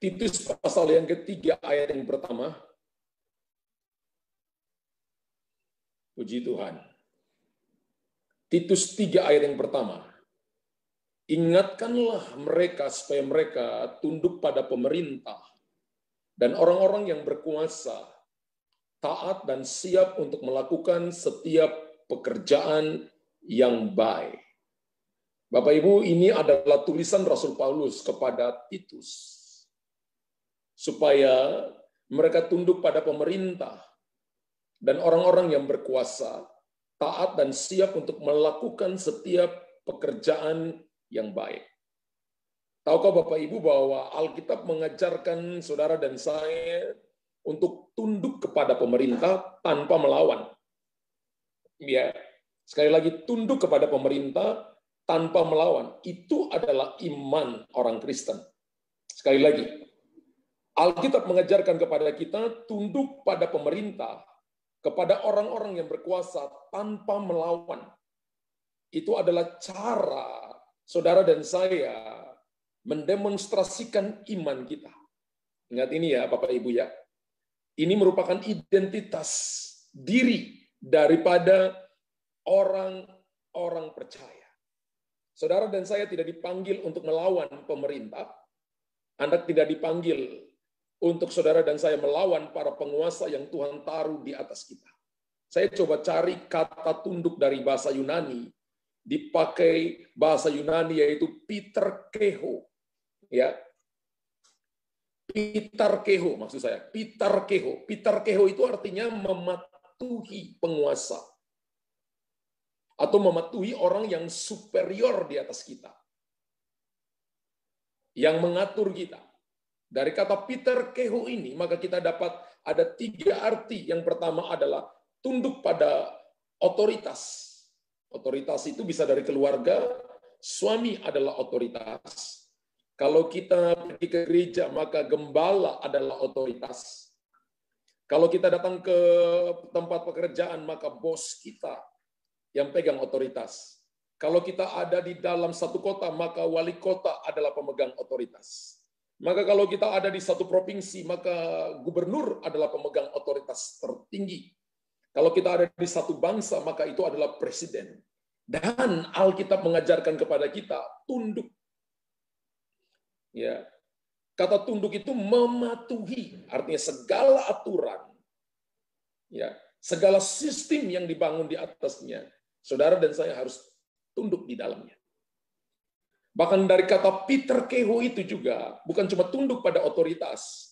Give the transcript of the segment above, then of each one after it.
Titus pasal yang ketiga ayat yang pertama. Puji Tuhan. Titus 3 ayat yang pertama. Ingatkanlah mereka supaya mereka tunduk pada pemerintah dan orang-orang yang berkuasa, taat dan siap untuk melakukan setiap pekerjaan yang baik. Bapak Ibu, ini adalah tulisan Rasul Paulus kepada Titus. Supaya mereka tunduk pada pemerintah dan orang-orang yang berkuasa, taat dan siap untuk melakukan setiap pekerjaan yang baik. Tahukah Bapak Ibu bahwa Alkitab mengajarkan saudara dan saya untuk tunduk kepada pemerintah tanpa melawan. Ya, sekali lagi tunduk kepada pemerintah tanpa melawan. Itu adalah iman orang Kristen. Sekali lagi, Alkitab mengajarkan kepada kita tunduk pada pemerintah, kepada orang-orang yang berkuasa tanpa melawan. Itu adalah cara saudara dan saya mendemonstrasikan iman kita. Ingat ini ya Bapak Ibu ya. Ini merupakan identitas diri daripada orang-orang percaya. Saudara dan saya tidak dipanggil untuk melawan pemerintah. Anda tidak dipanggil untuk saudara dan saya melawan para penguasa yang Tuhan taruh di atas kita. Saya coba cari kata tunduk dari bahasa Yunani, dipakai bahasa Yunani yaitu piterkeho. Ya. Piterkeho maksud saya, piterkeho. Piterkeho itu artinya mematuhi penguasa. Atau mematuhi orang yang superior di atas kita. Yang mengatur kita. Dari kata piterkeho ini, maka kita dapat ada 3 arti. Yang pertama adalah tunduk pada otoritas. Otoritas itu bisa dari keluarga, suami adalah otoritas. Kalau kita pergi ke gereja, maka gembala adalah otoritas. Kalau kita datang ke tempat pekerjaan, maka bos kita yang pegang otoritas. Kalau kita ada di dalam satu kota, maka wali kota adalah pemegang otoritas. Maka kalau kita ada di satu provinsi, maka gubernur adalah pemegang otoritas tertinggi. Kalau kita ada di satu bangsa, maka itu adalah presiden. Dan Alkitab mengajarkan kepada kita tunduk. Ya. Kata tunduk itu mematuhi, artinya segala aturan. Ya, segala sistem yang dibangun di atasnya. Saudara dan saya harus tunduk di dalamnya. Bahkan dari kata piterkeho itu juga bukan cuma tunduk pada otoritas,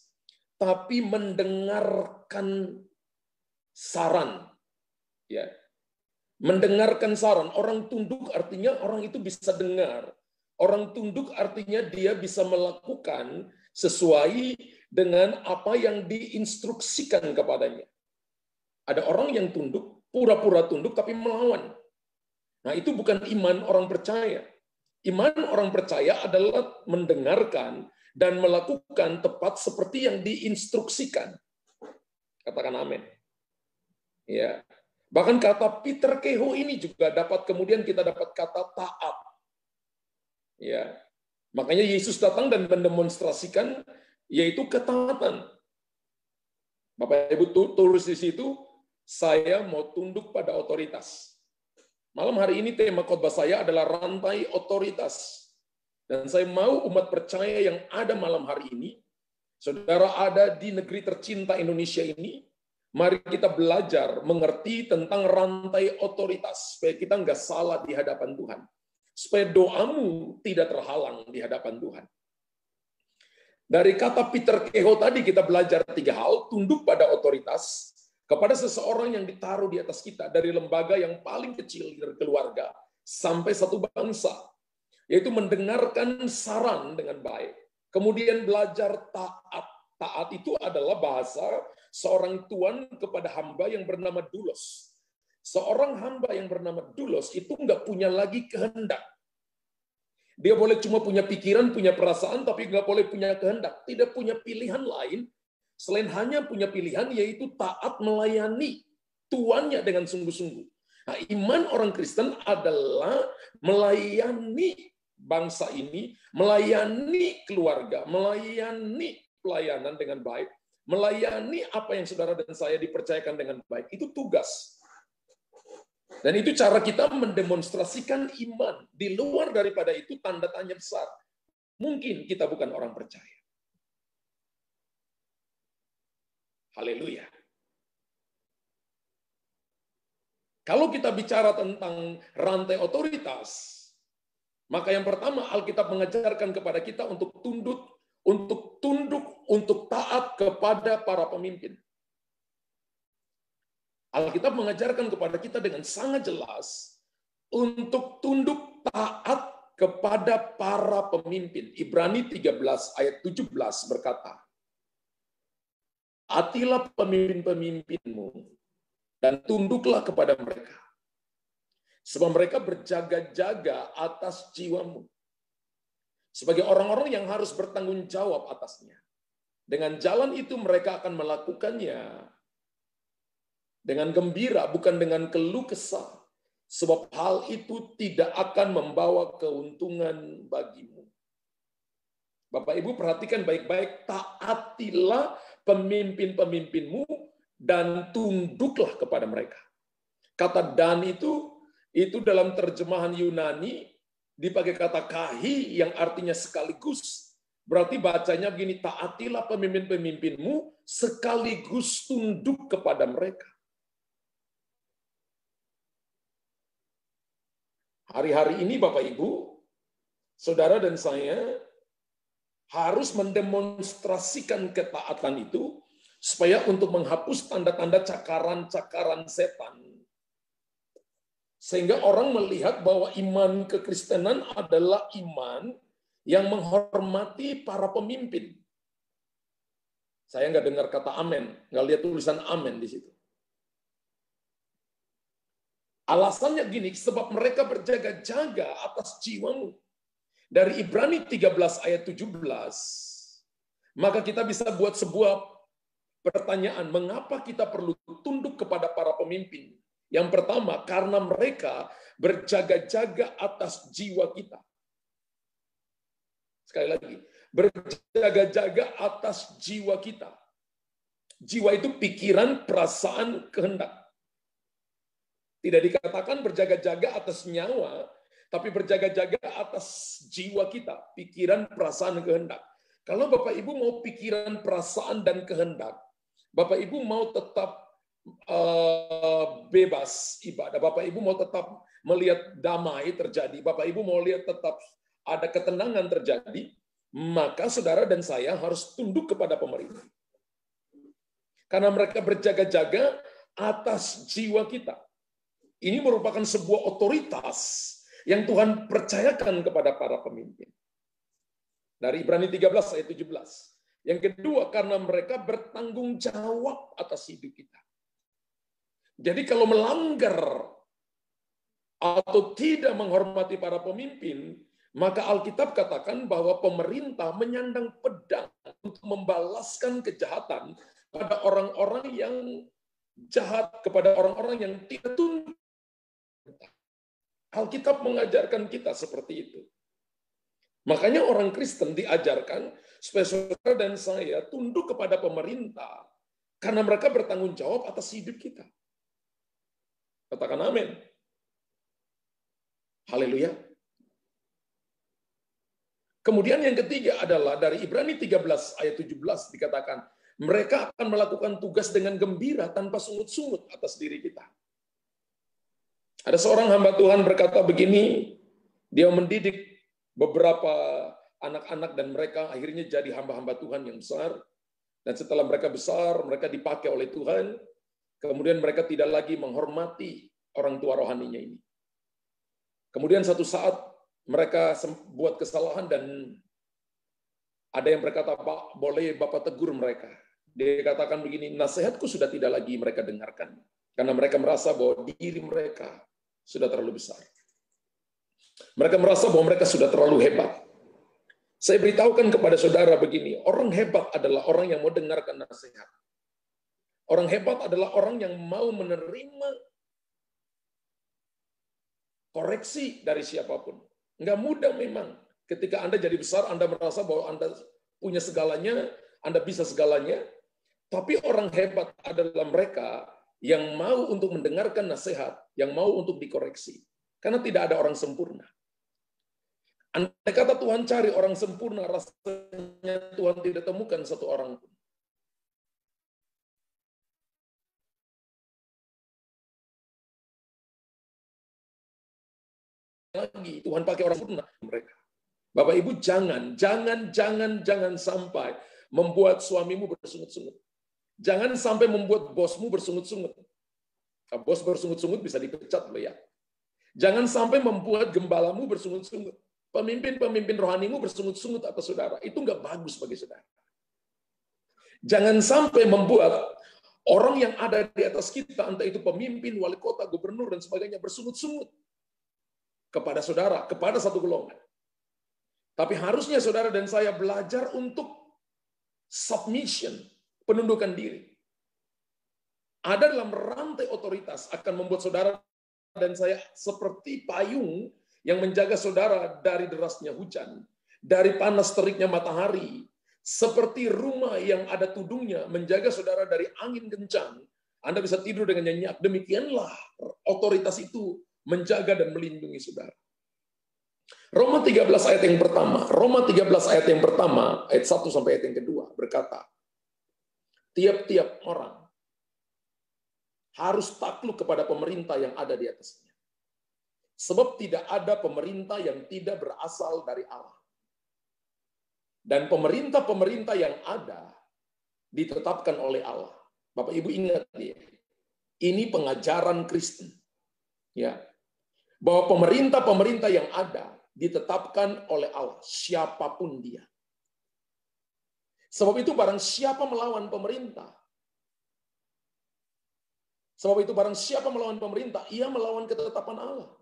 tapi mendengarkan saran. Ya. Mendengarkan saran. Orang tunduk artinya orang itu bisa dengar. Orang tunduk artinya dia bisa melakukan sesuai dengan apa yang diinstruksikan kepadanya. Ada orang yang tunduk, pura-pura tunduk tapi melawan. Nah, itu bukan iman orang percaya. Iman orang percaya adalah mendengarkan dan melakukan tepat seperti yang diinstruksikan. Katakan amin. Ya. Bahkan kata piterkeho ini juga dapat kemudian kita dapat kata taat. Ya. Makanya Yesus datang dan mendemonstrasikan yaitu ketaatan. Bapak Ibu tulis di situ, saya mau tunduk pada otoritas. Malam hari ini tema khotbah saya adalah rantai otoritas. Dan saya mau umat percaya yang ada malam hari ini, saudara ada di negeri tercinta Indonesia ini, mari kita belajar mengerti tentang rantai otoritas, supaya kita nggak salah di hadapan Tuhan. Supaya doamu tidak terhalang di hadapan Tuhan. Dari kata piterkeho tadi kita belajar 3 hal, tunduk pada otoritas, kepada seseorang yang ditaruh di atas kita, dari lembaga yang paling kecil dari keluarga sampai satu bangsa, yaitu mendengarkan saran dengan baik. Kemudian belajar taat. Taat itu adalah bahasa seorang tuan kepada hamba yang bernama doulos. Seorang hamba yang bernama doulos itu nggak punya lagi kehendak. Dia boleh cuma punya pikiran, punya perasaan, tapi nggak boleh punya kehendak. Tidak punya pilihan lain selain hanya punya pilihan, yaitu taat melayani tuannya dengan sungguh-sungguh. Nah, iman orang Kristen adalah melayani bangsa ini, melayani keluarga, melayani pelayanan dengan baik, melayani apa yang saudara dan saya dipercayakan dengan baik, itu tugas. Dan itu cara kita mendemonstrasikan iman. Di luar daripada itu tanda tanya besar. Mungkin kita bukan orang percaya. Haleluya. Kalau kita bicara tentang rantai otoritas, maka yang pertama Alkitab mengajarkan kepada kita untuk tunduk, untuk taat kepada para pemimpin. Alkitab mengajarkan kepada kita dengan sangat jelas untuk tunduk taat kepada para pemimpin. Ibrani 13 ayat 17 berkata, "Taatilah pemimpin-pemimpinmu dan tunduklah kepada mereka, sebab mereka berjaga-jaga atas jiwamu, sebagai orang-orang yang harus bertanggung jawab atasnya. Dengan jalan itu mereka akan melakukannya dengan gembira, bukan dengan keluh kesah, sebab hal itu tidak akan membawa keuntungan bagimu." Bapak Ibu perhatikan baik-baik, taatilah pemimpin-pemimpinmu dan tunduklah kepada mereka. Kata dan itu dalam terjemahan Yunani dipakai kata kahi yang artinya sekaligus. Berarti bacanya begini, taatilah pemimpin-pemimpinmu sekaligus tunduk kepada mereka. Hari-hari ini Bapak Ibu, saudara dan saya harus mendemonstrasikan ketaatan itu supaya untuk menghapus tanda-tanda cakaran-cakaran setan. Sehingga orang melihat bahwa iman kekristenan adalah iman yang menghormati para pemimpin. Saya nggak dengar kata amin, nggak lihat tulisan amin di situ. Alasannya gini, sebab mereka berjaga-jaga atas jiwamu. Dari Ibrani 13 ayat 17, maka kita bisa buat sebuah pertanyaan, mengapa kita perlu tunduk kepada para pemimpin? Yang pertama, karena mereka berjaga-jaga atas jiwa kita. Sekali lagi, berjaga-jaga atas jiwa kita. Jiwa itu pikiran, perasaan, kehendak. Tidak dikatakan berjaga-jaga atas nyawa, tapi berjaga-jaga atas jiwa kita, pikiran, perasaan, kehendak. Kalau Bapak Ibu mau pikiran, perasaan, dan kehendak, Bapak Ibu mau tetap bebas ibadah, Bapak Ibu mau tetap melihat damai terjadi, Bapak Ibu mau lihat tetap ada ketenangan terjadi, maka saudara dan saya harus tunduk kepada pemerintah. Karena mereka berjaga-jaga atas jiwa kita. Ini merupakan sebuah otoritas yang Tuhan percayakan kepada para pemimpin. Dari Ibrani 13 ayat 17. Yang kedua, karena mereka bertanggung jawab atas hidup kita. Jadi kalau melanggar atau tidak menghormati para pemimpin, maka Alkitab katakan bahwa pemerintah menyandang pedang untuk membalaskan kejahatan pada orang-orang yang jahat, kepada orang-orang yang tidak tunduk. Alkitab mengajarkan kita seperti itu. Makanya orang Kristen diajarkan supaya saudara dan saya tunduk kepada pemerintah karena mereka bertanggung jawab atas hidup kita. Katakan amin. Haleluya. Kemudian yang ketiga adalah dari Ibrani 13 ayat 17 dikatakan, mereka akan melakukan tugas dengan gembira tanpa sungut-sungut atas diri kita. Ada seorang hamba Tuhan berkata begini, dia mendidik beberapa anak-anak dan mereka akhirnya jadi hamba-hamba Tuhan yang besar. Dan setelah mereka besar, mereka dipakai oleh Tuhan. Kemudian mereka tidak lagi menghormati orang tua rohaninya ini. Kemudian satu saat mereka buat kesalahan dan ada yang berkata, Pak, boleh Bapak tegur mereka. Dia katakan begini, nasihatku sudah tidak lagi mereka dengarkan. Karena mereka merasa bahwa diri mereka sudah terlalu besar. Mereka merasa bahwa mereka sudah terlalu hebat. Saya beritahukan kepada saudara begini, orang hebat adalah orang yang mau dengarkan nasihat. Orang hebat adalah orang yang mau menerima koreksi dari siapapun. Enggak mudah memang. Ketika Anda jadi besar, Anda merasa bahwa Anda punya segalanya, Anda bisa segalanya, tapi orang hebat adalah mereka yang mau untuk mendengarkan nasihat, yang mau untuk dikoreksi. Karena tidak ada orang sempurna. Andai kata Tuhan cari orang sempurna, rasanya Tuhan tidak temukan satu orang pun. Lagi Tuhan pakai orang sempurna mereka. Bapak Ibu jangan sampai membuat suamimu bersungut-sungut. Jangan sampai membuat bosmu bersungut-sungut. Nah, bos bersungut-sungut bisa dipecat loh ya. Jangan sampai membuat gembalamu bersungut-sungut. Pemimpin-pemimpin rohanimu bersungut-sungut atas saudara. Itu nggak bagus bagi saudara. Jangan sampai membuat orang yang ada di atas kita, entah itu pemimpin, wali kota, gubernur, dan sebagainya, bersungut-sungut kepada saudara, kepada satu golongan. Tapi harusnya saudara dan saya belajar untuk submission, penundukan diri. Ada dalam rantai otoritas akan membuat saudara dan saya seperti payung yang menjaga saudara dari derasnya hujan, dari panas teriknya matahari, seperti rumah yang ada tudungnya menjaga saudara dari angin kencang. Anda bisa tidur dengan nyenyak. Demikianlah otoritas itu menjaga dan melindungi saudara. Roma 13 ayat yang pertama, ayat 1 sampai ayat yang kedua berkata, tiap-tiap orang harus takluk kepada pemerintah yang ada di atasnya. Sebab tidak ada pemerintah yang tidak berasal dari Allah. Dan pemerintah-pemerintah yang ada ditetapkan oleh Allah. Bapak Ibu ingat ya, ini pengajaran Kristen. Ya. Bahwa pemerintah-pemerintah yang ada ditetapkan oleh Allah, siapapun dia. Sebab itu barang siapa melawan pemerintah, ia melawan ketetapan Allah.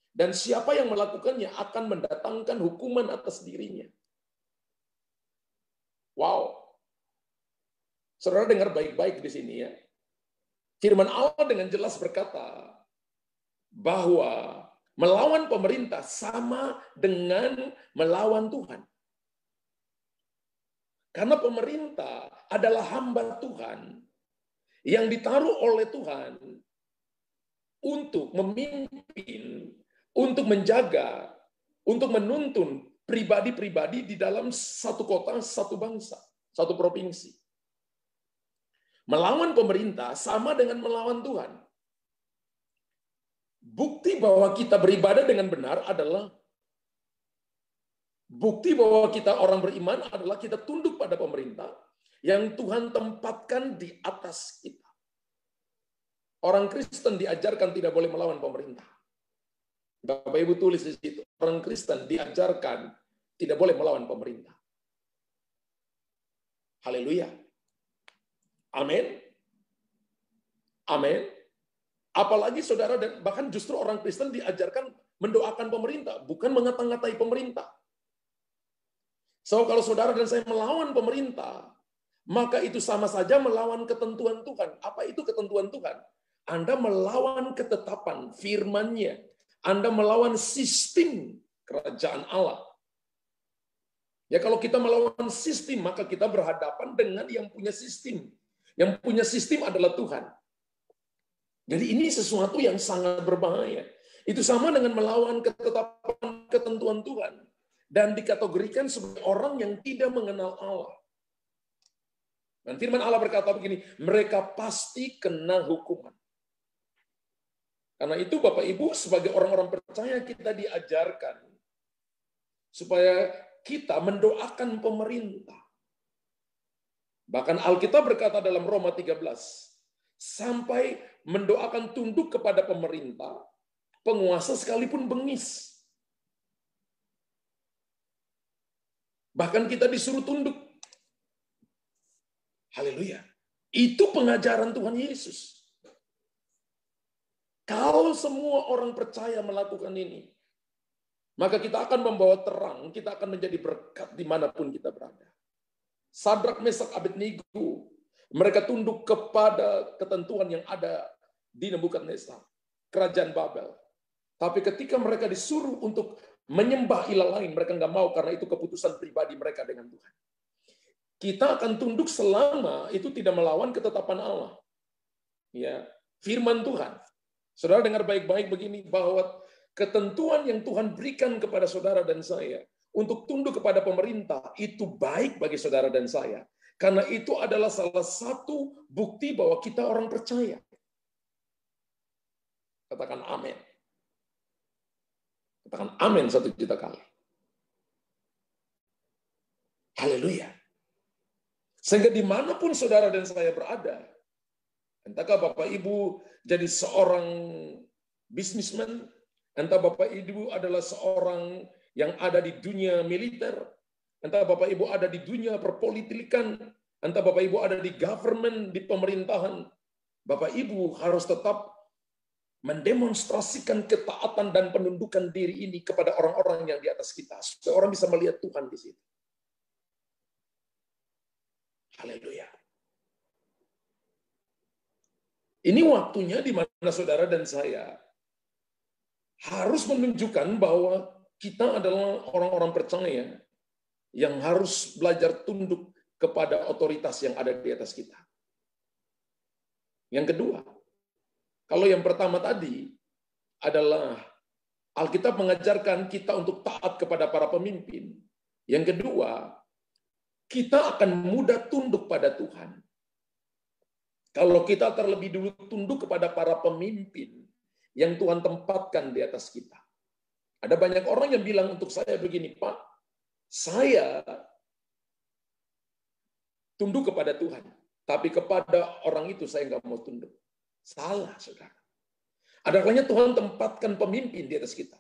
Dan siapa yang melakukannya akan mendatangkan hukuman atas dirinya. Wow. Saudara dengar baik-baik di sini ya. Firman Allah dengan jelas berkata bahwa melawan pemerintah sama dengan melawan Tuhan. Karena pemerintah adalah hamba Tuhan yang ditaruh oleh Tuhan untuk memimpin, untuk menjaga, untuk menuntun pribadi-pribadi di dalam satu kota, satu bangsa, satu provinsi. Melawan pemerintah sama dengan melawan Tuhan. Bukti bahwa kita beribadah dengan benar adalah bukti bahwa kita orang beriman adalah kita tunduk pada pemerintah yang Tuhan tempatkan di atas kita. Orang Kristen diajarkan tidak boleh melawan pemerintah. Bapak Ibu tulis di situ, orang Kristen diajarkan tidak boleh melawan pemerintah. Haleluya. Amin. Amin. Apalagi saudara, dan bahkan justru orang Kristen diajarkan mendoakan pemerintah, bukan mengata-ngatai pemerintah. So, kalau saudara dan saya melawan pemerintah, maka itu sama saja melawan ketentuan Tuhan. Apa itu ketentuan Tuhan? Anda melawan ketetapan firman-Nya. Anda melawan sistem kerajaan Allah. Ya, kalau kita melawan sistem, maka kita berhadapan dengan yang punya sistem. Yang punya sistem adalah Tuhan. Jadi ini sesuatu yang sangat berbahaya. Itu sama dengan melawan ketetapan ketentuan Tuhan. Dan dikategorikan sebagai orang yang tidak mengenal Allah. Dan firman Allah berkata begini, mereka pasti kena hukuman. Karena itu Bapak Ibu sebagai orang-orang percaya kita diajarkan supaya kita mendoakan pemerintah. Bahkan Alkitab berkata dalam Roma 13, sampai mendoakan tunduk kepada pemerintah, penguasa sekalipun bengis. Bahkan kita disuruh tunduk. Haleluya. Itu pengajaran Tuhan Yesus. Kalau semua orang percaya melakukan ini, maka kita akan membawa terang, kita akan menjadi berkat dimanapun kita berada. Sadrak, Mesak, Abednego, mereka tunduk kepada ketentuan yang ada di Nebukadnezar, kerajaan Babel. Tapi ketika mereka disuruh untuk menyembah ilah lain, mereka nggak mau karena itu keputusan pribadi mereka dengan Tuhan. Kita akan tunduk selama itu tidak melawan ketetapan Allah. Ya, firman Tuhan. Saudara dengar baik-baik begini, bahwa ketentuan yang Tuhan berikan kepada saudara dan saya untuk tunduk kepada pemerintah itu baik bagi saudara dan saya. Karena itu adalah salah satu bukti bahwa kita orang percaya. Katakan amin. Katakan amin 1 juta kali. Haleluya. Sehingga dimanapun saudara dan saya berada, entahkah Bapak Ibu jadi seorang bisnismen, entah Bapak Ibu adalah seorang yang ada di dunia militer, entah Bapak Ibu ada di dunia perpolitikan, entah Bapak Ibu ada di government, di pemerintahan, Bapak Ibu harus tetap mendemonstrasikan ketaatan dan penundukan diri ini kepada orang-orang yang di atas kita, supaya orang bisa melihat Tuhan di situ. Haleluya. Ini waktunya di mana saudara dan saya harus menunjukkan bahwa kita adalah orang-orang percaya yang harus belajar tunduk kepada otoritas yang ada di atas kita. Yang kedua, kalau yang pertama tadi adalah Alkitab mengajarkan kita untuk taat kepada para pemimpin. Yang kedua, kita akan mudah tunduk pada Tuhan. Kalau kita terlebih dulu tunduk kepada para pemimpin yang Tuhan tempatkan di atas kita. Ada banyak orang yang bilang untuk saya begini, Pak, saya tunduk kepada Tuhan, tapi kepada orang itu saya nggak mau tunduk. Salah, saudara. Ada kalanya Tuhan tempatkan pemimpin di atas kita.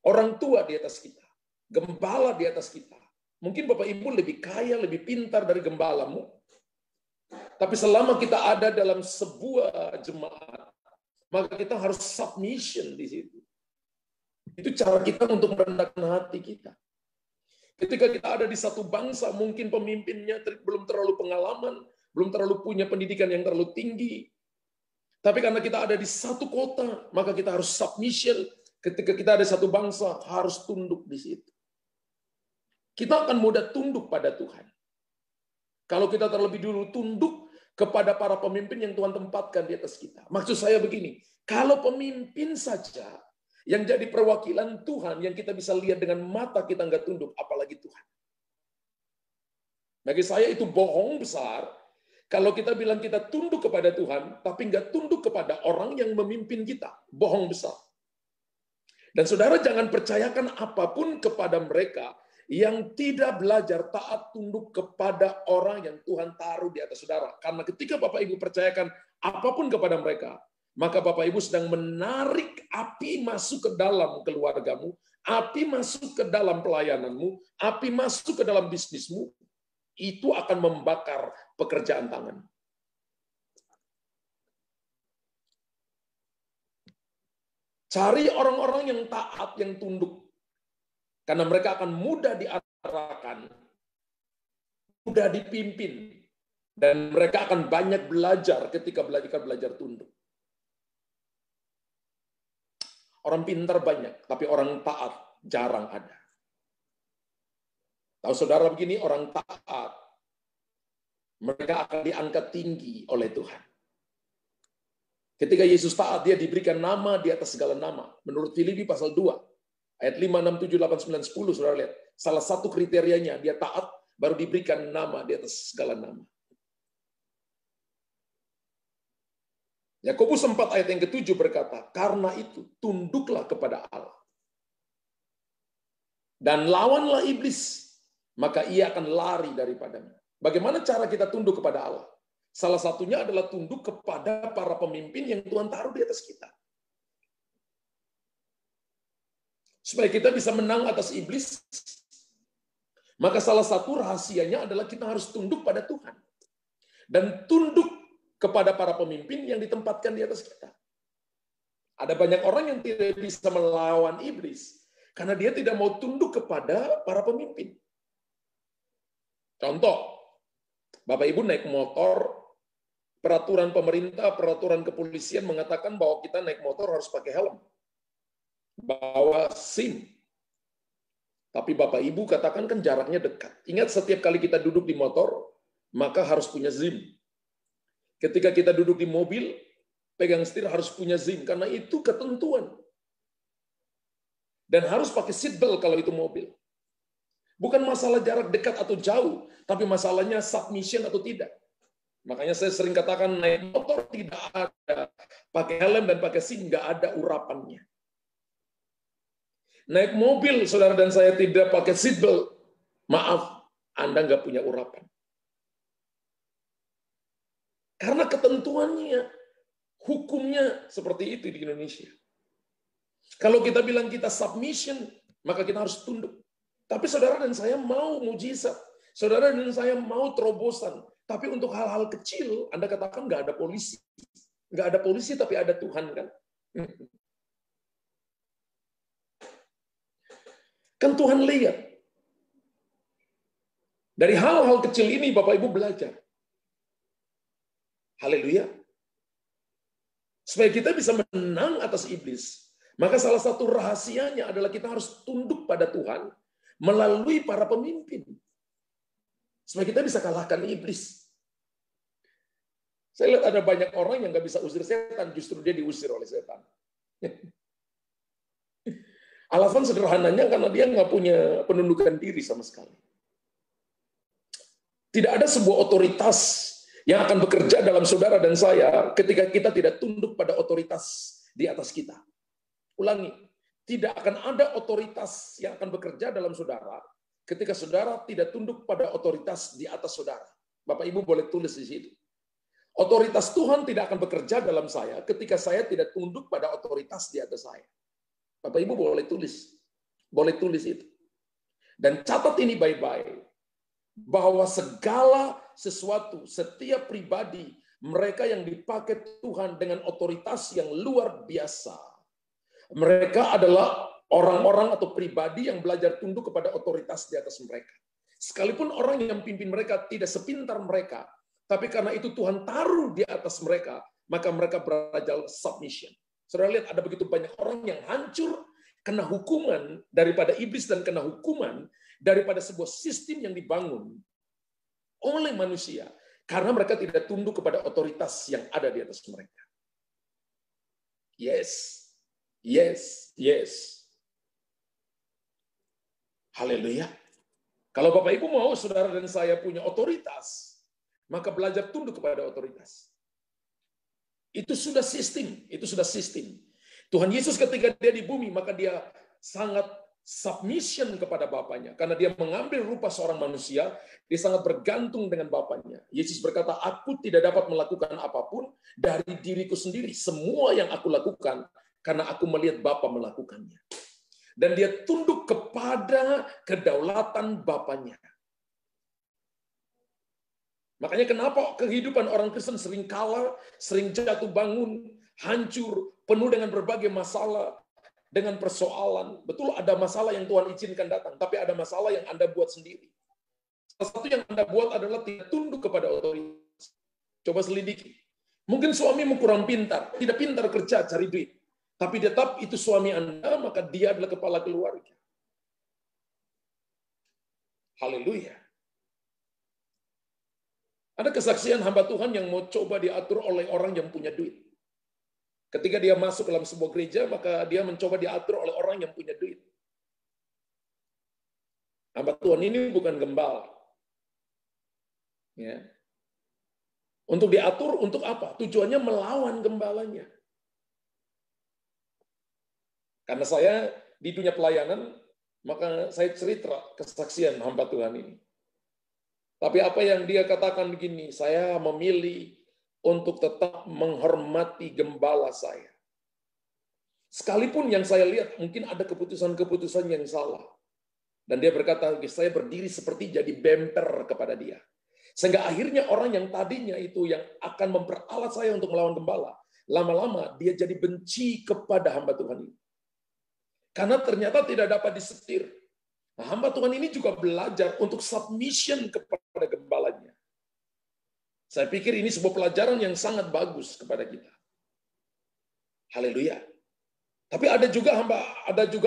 Orang tua di atas kita. Gembala di atas kita. Mungkin Bapak Ibu lebih kaya, lebih pintar dari gembalamu. Tapi selama kita ada dalam sebuah jemaat, maka kita harus submission di situ. Itu cara kita untuk merendahkan hati kita. Ketika kita ada di satu bangsa, mungkin pemimpinnya belum terlalu pengalaman, belum terlalu punya pendidikan yang terlalu tinggi. Tapi karena kita ada di satu kota, maka kita harus submission. Ketika kita ada di satu bangsa, harus tunduk di situ. Kita akan mudah tunduk pada Tuhan. Kalau kita terlebih dulu tunduk kepada para pemimpin yang Tuhan tempatkan di atas kita. Maksud saya begini, kalau pemimpin saja yang jadi perwakilan Tuhan, yang kita bisa lihat dengan mata kita nggak tunduk, apalagi Tuhan. Bagi saya itu bohong besar, kalau kita bilang kita tunduk kepada Tuhan, tapi nggak tunduk kepada orang yang memimpin kita. Bohong besar. Dan saudara jangan percayakan apapun kepada mereka yang tidak belajar taat tunduk kepada orang yang Tuhan taruh di atas saudara. Karena ketika Bapak Ibu percayakan apapun kepada mereka, maka Bapak Ibu sedang menarik api masuk ke dalam keluargamu, api masuk ke dalam pelayananmu, api masuk ke dalam bisnismu, itu akan membakar pekerjaan tangan. Cari orang-orang yang taat, yang tunduk. Karena mereka akan mudah diarahkan, mudah dipimpin, dan mereka akan banyak belajar ketika belajar tunduk. Orang pintar banyak, tapi orang taat jarang ada. Tahu saudara begini, orang taat, mereka akan diangkat tinggi oleh Tuhan. Ketika Yesus taat, dia diberikan nama di atas segala nama. Menurut Filipi pasal 2, ayat 5, 6, 7, 8, 9, 10, saudara lihat. Salah satu kriterianya, dia taat, baru diberikan nama di atas segala nama. Yakobus 4 ayat yang ke-7 berkata, karena itu tunduklah kepada Allah. Dan lawanlah iblis, maka ia akan lari daripadanya. Bagaimana cara kita tunduk kepada Allah? Salah satunya adalah tunduk kepada para pemimpin yang Tuhan taruh di atas kita. Supaya kita bisa menang atas iblis, maka salah satu rahasianya adalah kita harus tunduk pada Tuhan. Dan tunduk kepada para pemimpin yang ditempatkan di atas kita. Ada banyak orang yang tidak bisa melawan iblis, karena dia tidak mau tunduk kepada para pemimpin. Contoh, Bapak Ibu naik motor, peraturan pemerintah, peraturan kepolisian mengatakan bahwa kita naik motor harus pakai helm. Bawa SIM. Tapi Bapak Ibu katakan kan jaraknya dekat. Ingat setiap kali kita duduk di motor, maka harus punya SIM. Ketika kita duduk di mobil, pegang setir harus punya SIM, karena itu ketentuan. Dan harus pakai seatbelt kalau itu mobil. Bukan masalah jarak dekat atau jauh, tapi masalahnya submission atau tidak. Makanya saya sering katakan naik motor tidak ada pakai helm dan pakai SIM, nggak ada urapannya. Naik mobil, saudara dan saya tidak pakai seatbelt, maaf, Anda nggak punya urapan. Karena ketentuannya, hukumnya seperti itu di Indonesia. Kalau kita bilang kita submission, maka kita harus tunduk. Tapi saudara dan saya mau mujizat. Saudara dan saya mau terobosan. Tapi untuk hal-hal kecil, Anda katakan nggak ada polisi. Nggak ada polisi, tapi ada Tuhan, kan? Kan Tuhan lihat. Dari hal-hal kecil ini, Bapak Ibu belajar. Haleluya. Supaya kita bisa menang atas iblis. Maka salah satu rahasianya adalah kita harus tunduk pada Tuhan melalui para pemimpin. Supaya kita bisa kalahkan iblis. Saya lihat ada banyak orang yang nggak bisa usir setan, justru dia diusir oleh setan. Alasan sederhananya karena dia nggak punya penundukan diri sama sekali. Tidak ada sebuah otoritas yang akan bekerja dalam saudara dan saya ketika kita tidak tunduk pada otoritas di atas kita. Ulangi, tidak akan ada otoritas yang akan bekerja dalam saudara ketika saudara tidak tunduk pada otoritas di atas saudara. Bapak Ibu boleh tulis di situ. Otoritas Tuhan tidak akan bekerja dalam saya ketika saya tidak tunduk pada otoritas di atas saya. Bapak Ibu boleh tulis. Boleh tulis itu. Dan catat ini baik-baik. Bahwa segala sesuatu, setiap pribadi, mereka yang dipakai Tuhan dengan otoritas yang luar biasa. Mereka adalah orang-orang atau pribadi yang belajar tunduk kepada otoritas di atas mereka. Sekalipun orang yang pimpin mereka tidak sepintar mereka, tapi karena itu Tuhan taruh di atas mereka, maka mereka belajar submission. Saudara lihat ada begitu banyak orang yang hancur, kena hukuman daripada iblis dan kena hukuman daripada sebuah sistem yang dibangun oleh manusia karena mereka tidak tunduk kepada otoritas yang ada di atas mereka. Yes. Yes, yes. Haleluya. Kalau Bapak Ibu mau saudara dan saya punya otoritas, maka belajar tunduk kepada otoritas. Itu sudah sistem, itu sudah sistem. Tuhan Yesus ketika dia di bumi, maka dia sangat submission kepada Bapaknya. Karena dia mengambil rupa seorang manusia, dia sangat bergantung dengan Bapaknya. Yesus berkata, aku tidak dapat melakukan apapun dari diriku sendiri. Semua yang aku lakukan, karena aku melihat Bapa melakukannya. Dan dia tunduk kepada kedaulatan Bapaknya. Makanya kenapa kehidupan orang Kristen sering kalah, sering jatuh bangun, hancur, penuh dengan berbagai masalah, dengan persoalan. Betul ada masalah yang Tuhan izinkan datang, tapi ada masalah yang Anda buat sendiri. Salah satu yang Anda buat adalah tidak tunduk kepada otoritas. Coba selidiki. Mungkin suamimu kurang pintar, tidak pintar kerja, cari duit. Tapi tetap itu suami Anda, maka dia adalah kepala keluarga. Haleluya. Ada kesaksian hamba Tuhan yang mau coba diatur oleh orang yang punya duit. Ketika dia masuk dalam sebuah gereja, maka dia mencoba diatur oleh orang yang punya duit. Hamba Tuhan ini bukan gembala. Ya. Untuk diatur, untuk apa? Tujuannya melawan gembalanya. Karena saya di dunia pelayanan, maka saya cerita kesaksian hamba Tuhan ini. Tapi apa yang dia katakan begini, saya memilih untuk tetap menghormati gembala saya. Sekalipun yang saya lihat mungkin ada keputusan-keputusan yang salah. Dan dia berkata, saya berdiri seperti jadi bemper kepada dia. Sehingga akhirnya orang yang tadinya itu yang akan memperalat saya untuk melawan gembala, lama-lama dia jadi benci kepada hamba Tuhan ini. Karena ternyata tidak dapat disetir. Nah, hamba Tuhan ini juga belajar untuk submission kepada gembalanya. Saya pikir ini sebuah pelajaran yang sangat bagus kepada kita. Haleluya. Tapi ada juga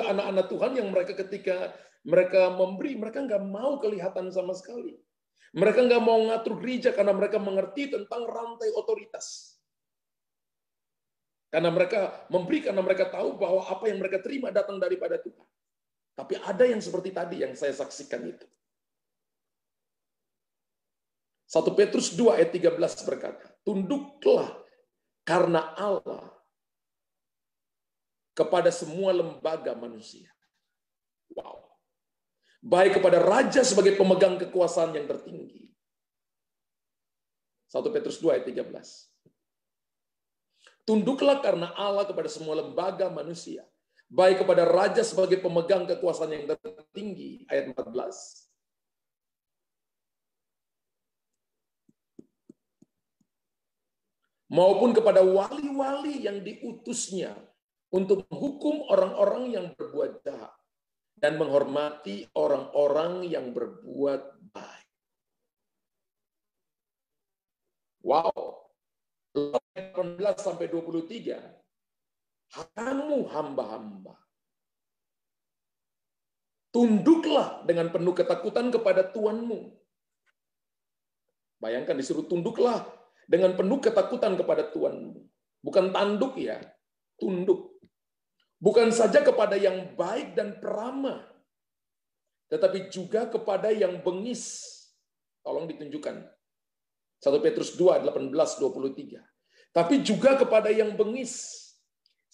anak-anak Tuhan yang mereka ketika mereka memberi, mereka nggak mau kelihatan sama sekali. Mereka nggak mau ngatur gereja karena mereka mengerti tentang rantai otoritas. Karena mereka memberi, karena mereka tahu bahwa apa yang mereka terima datang daripada Tuhan. Tapi ada yang seperti tadi yang saya saksikan itu. 1 Petrus 2 ayat 13 berkata, tunduklah karena Allah kepada semua lembaga manusia. Wow. Baik kepada raja sebagai pemegang kekuasaan yang tertinggi. 1 Petrus 2 ayat 13. Tunduklah karena Allah kepada semua lembaga manusia. Baik kepada raja sebagai pemegang kekuasaan yang tertinggi. Ayat 14. Maupun kepada wali-wali yang diutusnya untuk menghukum orang-orang yang berbuat jahat dan menghormati orang-orang yang berbuat baik. Wow. 18 sampai 23. Kamu hamba-hamba. Tunduklah dengan penuh ketakutan kepada Tuanmu. Bayangkan disuruh tunduklah dengan penuh ketakutan kepada Tuanmu. Bukan tanduk ya, tunduk. Bukan saja kepada yang baik dan peramah, tetapi juga kepada yang bengis. Tolong ditunjukkan. 1 Petrus 2, 18, 23. Tapi juga kepada yang bengis.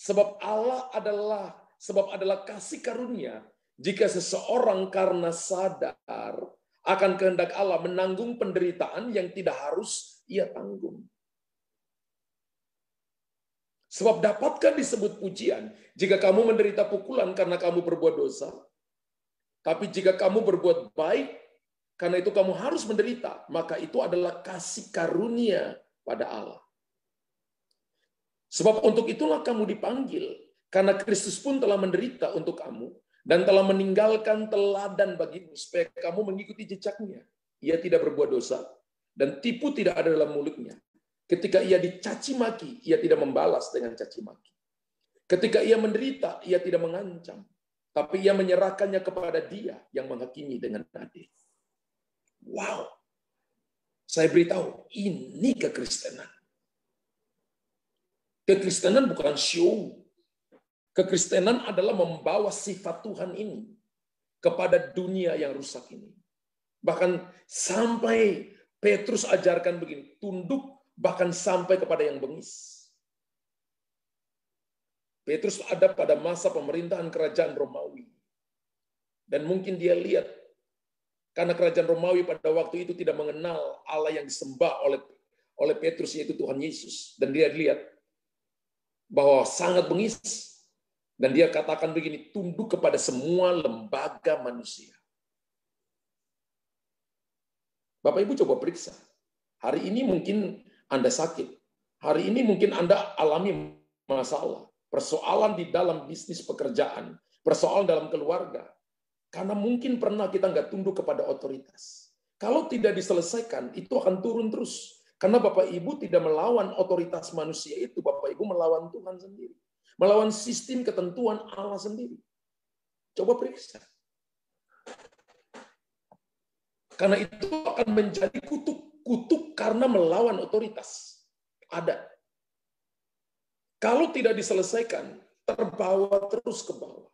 Sebab adalah kasih karunia jika seseorang karena sadar akan kehendak Allah menanggung penderitaan yang tidak harus ia tanggung. Sebab dapatkah disebut pujian jika kamu menderita pukulan karena kamu berbuat dosa? Tapi jika kamu berbuat baik, karena itu kamu harus menderita, maka itu adalah kasih karunia pada Allah. Sebab untuk itulah kamu dipanggil, karena Kristus pun telah menderita untuk kamu, dan telah meninggalkan teladan bagimu, supaya kamu mengikuti jejaknya. Ia tidak berbuat dosa, dan tipu tidak ada dalam mulutnya. Ketika ia dicaci maki, ia tidak membalas dengan caci maki. Ketika ia menderita, ia tidak mengancam, tapi ia menyerahkannya kepada Dia yang menghakimi dengan adil. Wow. Saya beritahu, ini kekristenan. Kekristenan bukan show. Kekristenan adalah membawa sifat Tuhan ini kepada dunia yang rusak ini. Bahkan sampai Petrus ajarkan begini, tunduk bahkan sampai kepada yang bengis. Petrus ada pada masa pemerintahan kerajaan Romawi. Dan mungkin dia lihat, karena kerajaan Romawi pada waktu itu tidak mengenal Allah yang disembah oleh Petrus, yaitu Tuhan Yesus. Dan dia lihat bahwa sangat bengis. Dan dia katakan begini, tunduk kepada semua lembaga manusia. Bapak Ibu coba periksa. Hari ini mungkin Anda sakit. Hari ini mungkin Anda alami masalah. Persoalan di dalam bisnis pekerjaan. Persoalan dalam keluarga. Karena mungkin pernah kita nggak tunduk kepada otoritas. Kalau tidak diselesaikan, itu akan turun terus. Karena Bapak Ibu tidak melawan otoritas manusia itu. Bapak Ibu melawan Tuhan sendiri. Melawan sistem ketentuan Allah sendiri. Coba periksa. Karena itu akan menjadi kutuk karena melawan otoritas. Ada. Kalau tidak diselesaikan, terbawa terus ke bawah.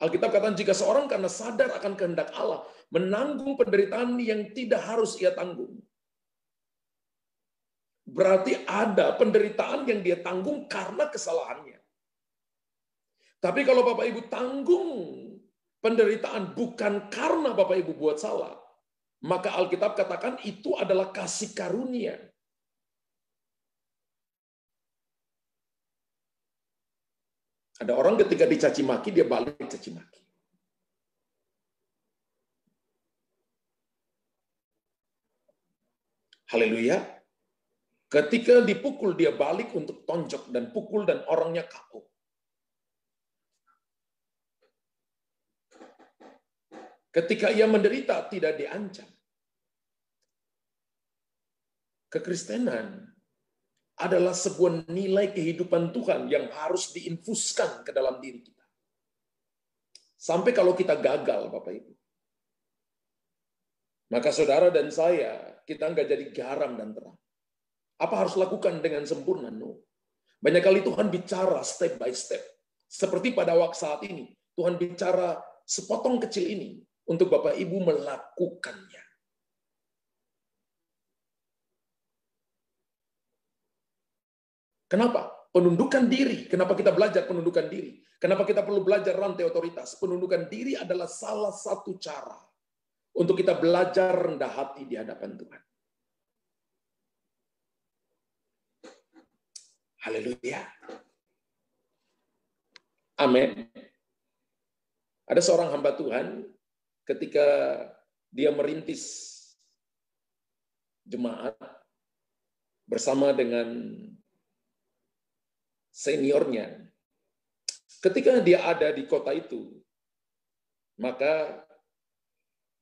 Alkitab katakan jika seorang karena sadar akan kehendak Allah, menanggung penderitaan yang tidak harus ia tanggung. Berarti ada penderitaan yang dia tanggung karena kesalahannya. Tapi kalau Bapak Ibu tanggung penderitaan bukan karena Bapak Ibu buat salah, maka Alkitab katakan itu adalah kasih karunia. Ada orang ketika dicaci maki, dia balik caci maki. Haleluya. Ketika dipukul, dia balik untuk tonjok dan pukul dan orangnya KO. Ketika ia menderita, tidak diancam. Kekristenan adalah sebuah nilai kehidupan Tuhan yang harus diinfuskan ke dalam diri kita. Sampai kalau kita gagal, Bapak Ibu. Maka saudara dan saya, kita nggak jadi garam dan terang. Apa harus lakukan dengan sempurna? No. Banyak kali Tuhan bicara step by step. Seperti pada waktu saat ini, Tuhan bicara sepotong kecil ini untuk Bapak Ibu melakukannya. Kenapa? Penundukan diri. Kenapa kita belajar penundukan diri? Kenapa kita perlu belajar rantai otoritas? Penundukan diri adalah salah satu cara untuk kita belajar rendah hati di hadapan Tuhan. Haleluya. Amin. Ada seorang hamba Tuhan ketika dia merintis jemaat bersama dengan seniornya. Ketika dia ada di kota itu, maka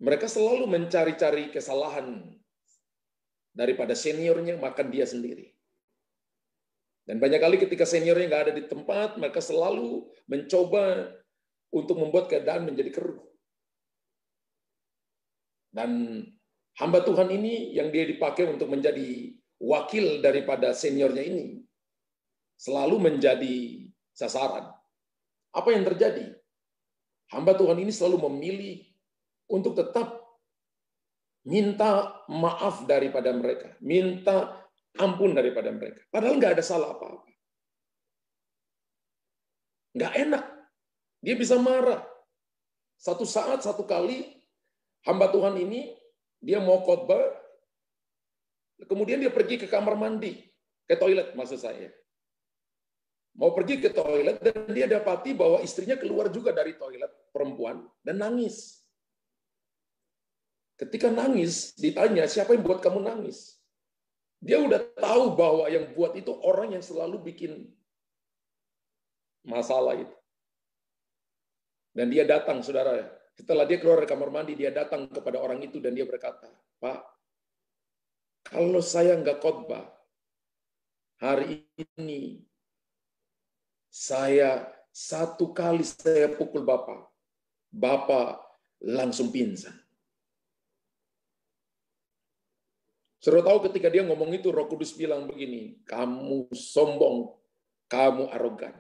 mereka selalu mencari-cari kesalahan daripada seniornya, makan dia sendiri. Dan banyak kali ketika seniornya nggak ada di tempat, mereka selalu mencoba untuk membuat keadaan menjadi keruh. Dan hamba Tuhan ini yang dia dipakai untuk menjadi wakil daripada seniornya ini, selalu menjadi sasaran. Apa yang terjadi? Hamba Tuhan ini selalu memilih untuk tetap minta maaf daripada mereka, minta ampun daripada mereka. Padahal nggak ada salah apa-apa. Nggak enak. Dia bisa marah. Satu saat, satu kali, hamba Tuhan ini, dia mau khotbah, kemudian dia pergi ke kamar mandi, ke toilet maksud saya. Mau pergi ke toilet, dan dia dapati bahwa istrinya keluar juga dari toilet, perempuan, dan nangis. Ketika nangis, ditanya, siapa yang buat kamu nangis? Dia udah tahu bahwa yang buat itu orang yang selalu bikin masalah itu. Dan dia datang, saudara. Setelah dia keluar dari kamar mandi, dia datang kepada orang itu dan dia berkata, Pak, kalau saya nggak khotbah, hari ini saya satu kali saya pukul Bapak, Bapak langsung pingsan. Saudara tahu ketika dia ngomong itu, Roh Kudus bilang begini, kamu sombong, kamu arogan.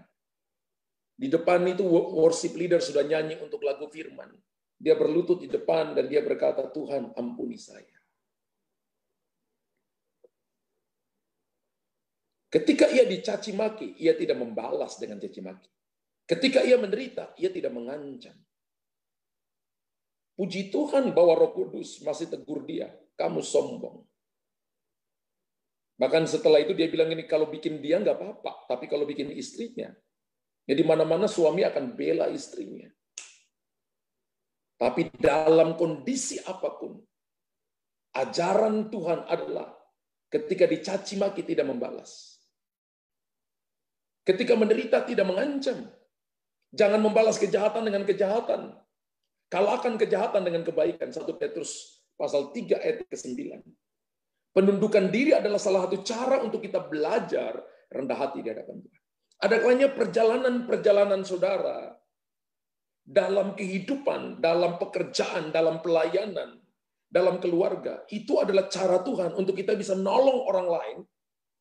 Di depan itu worship leader sudah nyanyi untuk lagu firman. Dia berlutut di depan dan dia berkata, Tuhan ampuni saya. Ketika ia dicaci maki, ia tidak membalas dengan caci maki. Ketika ia menderita, ia tidak mengancam. Puji Tuhan bahwa Roh Kudus masih tegur dia, kamu sombong. Bahkan setelah itu dia bilang ini, kalau bikin dia nggak apa-apa, tapi kalau bikin istrinya, ya di mana-mana suami akan bela istrinya. Tapi dalam kondisi apapun, ajaran Tuhan adalah ketika dicaci maki tidak membalas. Ketika menderita tidak mengancam. Jangan membalas kejahatan dengan kejahatan. Kalahkan kejahatan dengan kebaikan. 1 Petrus pasal 3 ayat ke-9. Penundukan diri adalah salah satu cara untuk kita belajar rendah hati di hadapan Tuhan. Ada kalanya perjalanan-perjalanan saudara dalam kehidupan, dalam pekerjaan, dalam pelayanan, dalam keluarga, itu adalah cara Tuhan untuk kita bisa nolong orang lain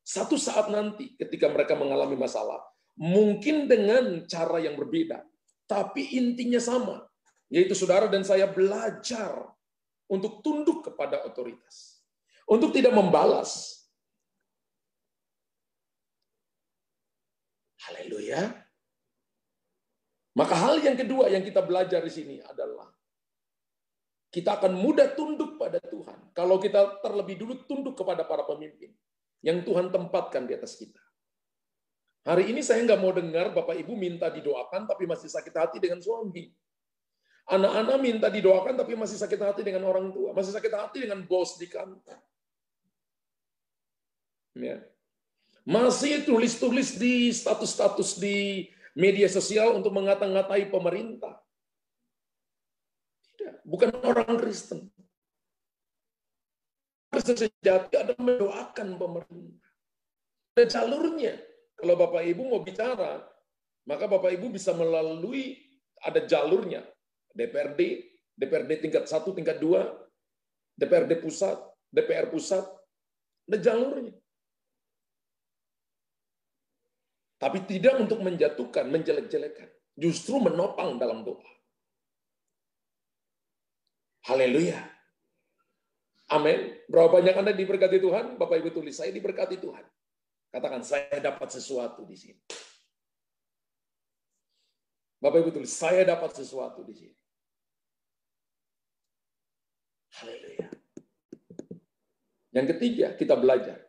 satu saat nanti ketika mereka mengalami masalah. Mungkin dengan cara yang berbeda, tapi intinya sama, yaitu saudara dan saya belajar untuk tunduk kepada otoritas. Untuk tidak membalas. Haleluya. Maka hal yang kedua yang kita belajar di sini adalah kita akan mudah tunduk pada Tuhan. Kalau kita terlebih dulu tunduk kepada para pemimpin yang Tuhan tempatkan di atas kita. Hari ini saya nggak mau dengar Bapak Ibu minta didoakan tapi masih sakit hati dengan suami. Anak-anak minta didoakan tapi masih sakit hati dengan orang tua. Masih sakit hati dengan bos di kantor. Ya. Masih tulis-tulis di status-status di media sosial untuk mengata-ngatai pemerintah. Tidak, bukan orang Kristen. Kristen sejati ada mendoakan pemerintah. Ada jalurnya. Kalau Bapak Ibu mau bicara, maka Bapak Ibu bisa melalui ada jalurnya. DPRD tingkat 1, tingkat 2, DPRD pusat, DPR pusat, ada jalurnya. Tapi tidak untuk menjatuhkan, menjelek-jelekan. Justru menopang dalam doa. Haleluya. Amin. Berapa banyak Anda diberkati Tuhan? Bapak Ibu tulis, saya diberkati Tuhan. Katakan, saya dapat sesuatu di sini. Bapak Ibu tulis, saya dapat sesuatu di sini. Haleluya. Yang ketiga, kita belajar.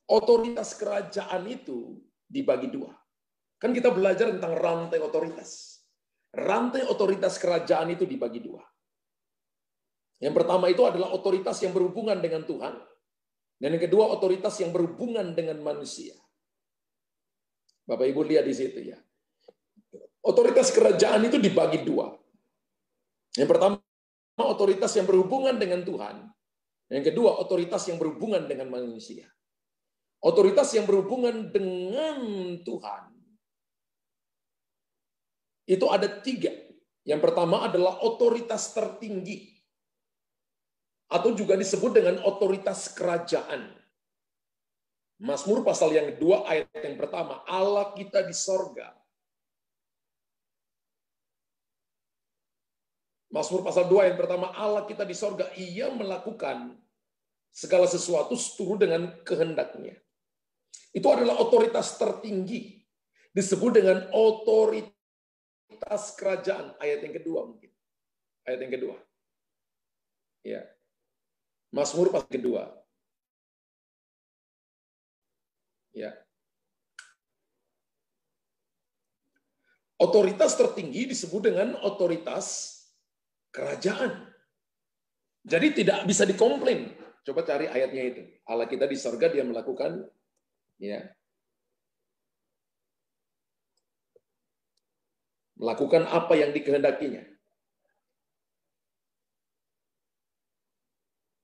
Otoritas kerajaan itu dibagi dua. Kan kita belajar tentang rantai otoritas. Rantai otoritas kerajaan itu dibagi dua. Yang pertama itu adalah otoritas yang berhubungan dengan Tuhan. Dan yang kedua, otoritas yang berhubungan dengan manusia. Bapak Ibu lihat di situ ya. Otoritas kerajaan itu dibagi dua. Yang pertama, otoritas yang berhubungan dengan Tuhan. Yang kedua, otoritas yang berhubungan dengan manusia. Otoritas yang berhubungan dengan Tuhan itu ada tiga. Yang pertama adalah otoritas tertinggi, atau juga disebut dengan otoritas kerajaan. Mazmur pasal yang kedua ayat yang pertama, Allah kita di sorga. Mazmur pasal 2 ayat pertama, Allah kita di sorga, ia melakukan segala sesuatu seturut dengan kehendaknya. Itu adalah otoritas tertinggi. Disebut dengan otoritas kerajaan. Ayat yang kedua mungkin. Ayat yang kedua. Ya. Mazmur pasal kedua. Ya. Otoritas tertinggi disebut dengan otoritas kerajaan. Jadi tidak bisa dikomplain. Coba cari ayatnya itu. Allah kita di surga, dia melakukan melakukan apa yang dikehendakinya.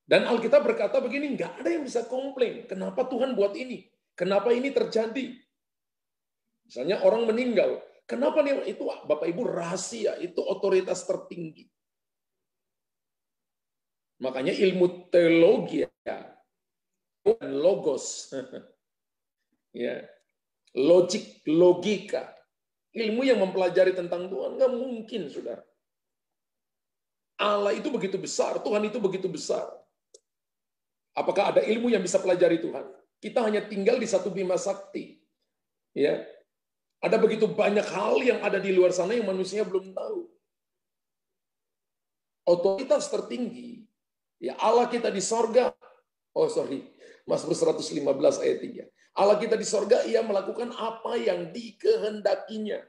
Dan Alkitab berkata begini, nggak ada yang bisa komplain. Kenapa Tuhan buat ini? Kenapa ini terjadi? Misalnya orang meninggal. Kenapa nih? Itu Bapak Ibu rahasia, itu otoritas tertinggi. Makanya ilmu teologi dan logos, ya, logik, logika, ilmu yang mempelajari tentang Tuhan nggak mungkin, saudara. Allah itu begitu besar, Tuhan itu begitu besar. Apakah ada ilmu yang bisa pelajari Tuhan? Kita hanya tinggal di satu bima sakti, ya. Ada begitu banyak hal yang ada di luar sana yang manusia belum tahu. Otoritas tertinggi, ya Allah kita di sorga. Mazmur 115 ayat 3. Allah kita di sorga, ia melakukan apa yang dikehendakinya.